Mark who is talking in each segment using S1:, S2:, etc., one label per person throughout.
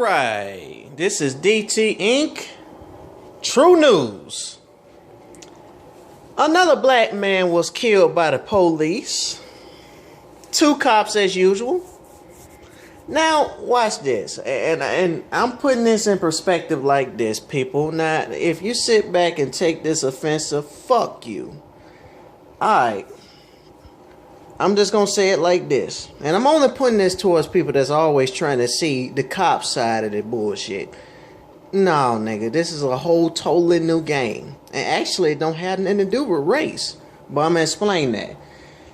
S1: Alright, this is DT Inc. True news. Another black man was killed by the police. 2 cops as usual. Now, watch this. And I'm putting this in perspective like this, people. Now, if you sit back and take this offensive, fuck you. Alright. I'm just gonna say it like this. And I'm only putting this towards people that's always trying to see the cop side of the bullshit. No, nigga, this is a whole totally new game. And actually, it don't have nothing to do with race. But I'm gonna explain that.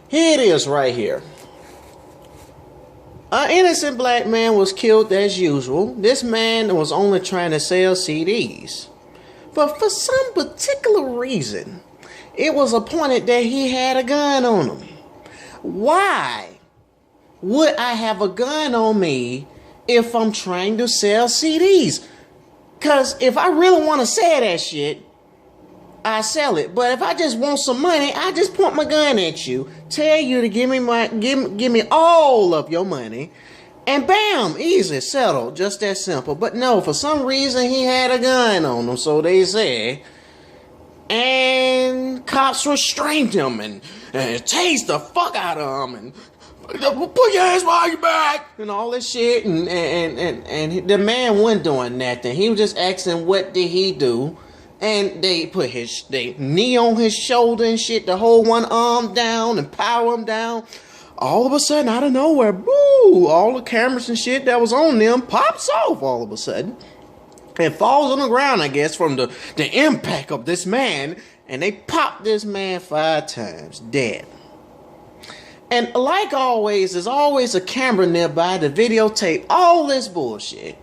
S1: Here it is right here. An innocent black man was killed as usual. This man was only trying to sell CDs. But for some particular reason, it was appointed that he had a gun on him. Why would I have a gun on me if I'm trying to sell CDs? Because if I really want to sell that shit, I sell it. But if I just want some money, I just point my gun at you, tell you to give me all of your money, and bam, easy, settled, just that simple. But no, for some reason he had a gun on him, so they say. And cops restrained him and tased the fuck out of him and put your hands behind your back and all this shit. And the man wasn't doing nothing. He was just asking what did he do. And they put they knee on his shoulder and shit to hold one arm down and power him down. All of a sudden, out of nowhere, boo! All the cameras and shit that was on them pops off all of a sudden. It falls on the ground, I guess, from the impact of this man. And they pop this man 5 times, dead. And like always, there's always a camera nearby to videotape all this bullshit.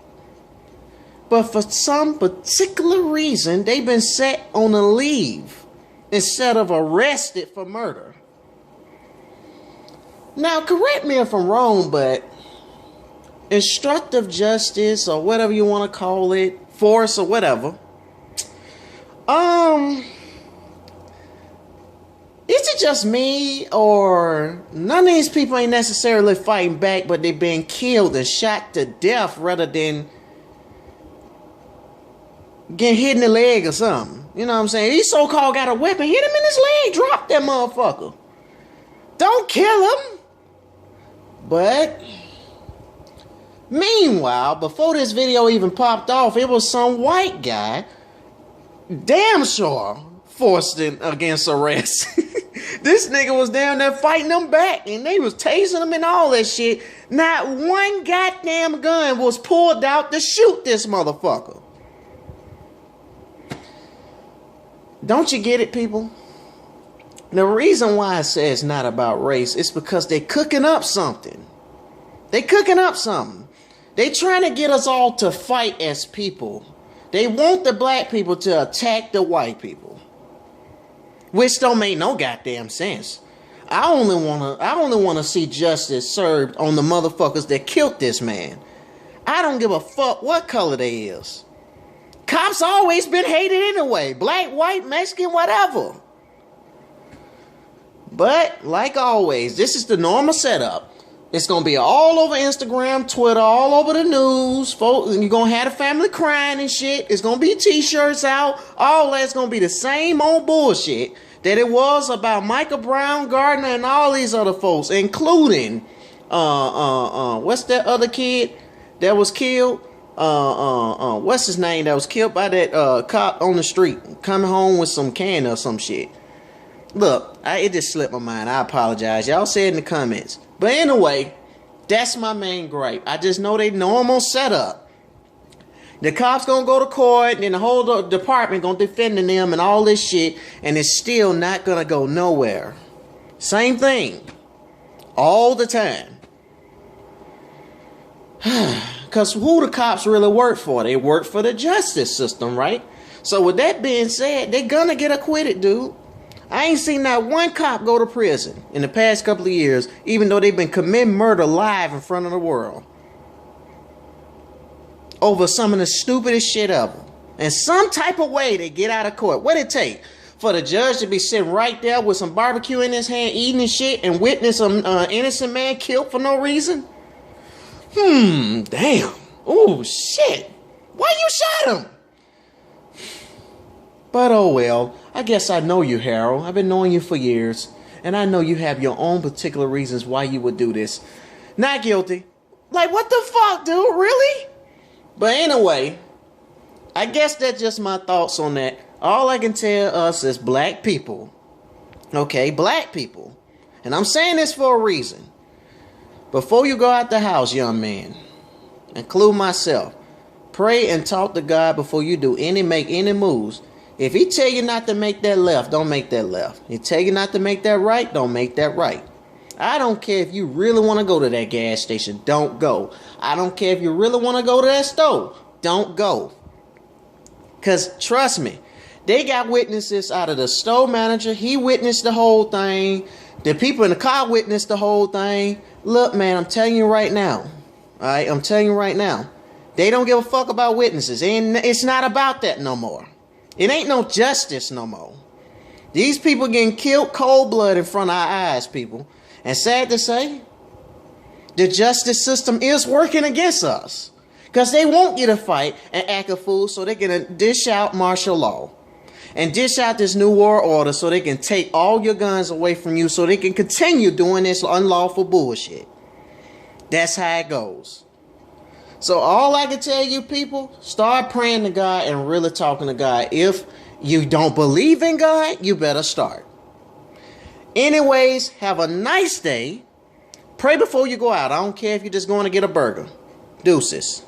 S1: But for some particular reason, they've been set on a leave instead of arrested for murder. Now, correct me if I'm wrong, but instructive justice, or whatever you want to call it, force or whatever, is it just me, or none of these people ain't necessarily fighting back, but they being killed and shot to death rather than getting hit in the leg or something? You know what I'm saying? He so-called got a weapon, hit him in his leg, drop that motherfucker. Don't kill him. But meanwhile, before this video even popped off, it was some white guy, damn sure, forced in against arrest. This nigga was down there fighting them back, and they was tasing him and all that shit. Not one goddamn gun was pulled out to shoot this motherfucker. Don't you get it, people? The reason why I say it's not about race is because they cooking up something. They cooking up something. They trying to get us all to fight as people. They want the black people to attack the white people, which don't make no goddamn sense. I only wanna see justice served on the motherfuckers that killed this man. I don't give a fuck what color they is. Cops always been hated anyway. Black, white, Mexican, whatever. But like always, this is the normal setup. It's going to be all over Instagram, Twitter, all over the news. Folks, you're going to have the family crying and shit. It's going to be t-shirts out. All that's going to be the same old bullshit that it was about Michael Brown, Gardner, and all these other folks, including, what's that other kid that was killed? What's his name that was killed by that cop on the street coming home with some can or some shit? Look, it just slipped my mind. I apologize. Y'all say it in the comments. But anyway, that's my main gripe. I just know they normal setup. The cops gonna go to court, and then the whole department gonna defend them and all this shit, and it's still not gonna go nowhere. Same thing. All the time. Because who the cops really work for? They work for the justice system, right? So with that being said, they gonna get acquitted, dude. I ain't seen not one cop go to prison in the past couple of years, even though they've been committing murder live in front of the world over some of the stupidest shit ever. And some type of way they get out of court. What it take for the judge to be sitting right there with some barbecue in his hand, eating his shit, and witness an innocent man killed for no reason? Damn. Ooh, shit. Why you shot him? But oh well, I guess I know you, Harold. I've been knowing you for years, and I know you have your own particular reasons why you would do this. Not guilty. Like, what the fuck, dude? Really? But anyway, I guess that's just my thoughts on that. All I can tell us is black people. Okay, black people. And I'm saying this for a reason. Before you go out the house, young man, include myself, pray and talk to God before you make any moves. If he tell you not to make that left, don't make that left. He tell you not to make that right, don't make that right. I don't care if you really want to go to that gas station, don't go. I don't care if you really want to go to that store, don't go. Because trust me, they got witnesses out of the store manager. He witnessed the whole thing. The people in the car witnessed the whole thing. Look, man, I'm telling you right now. All right, I'm telling you right now. They don't give a fuck about witnesses. And it's not about that no more. It ain't no justice no more. These people getting killed cold blood in front of our eyes, people. And sad to say, the justice system is working against us. Because they won't get a fight and act a fool so they can dish out martial law. And dish out this new world order so they can take all your guns away from you so they can continue doing this unlawful bullshit. That's how it goes. So all I can tell you people, start praying to God and really talking to God. If you don't believe in God, you better start. Anyways, have a nice day. Pray before you go out. I don't care if you're just going to get a burger. Deuces.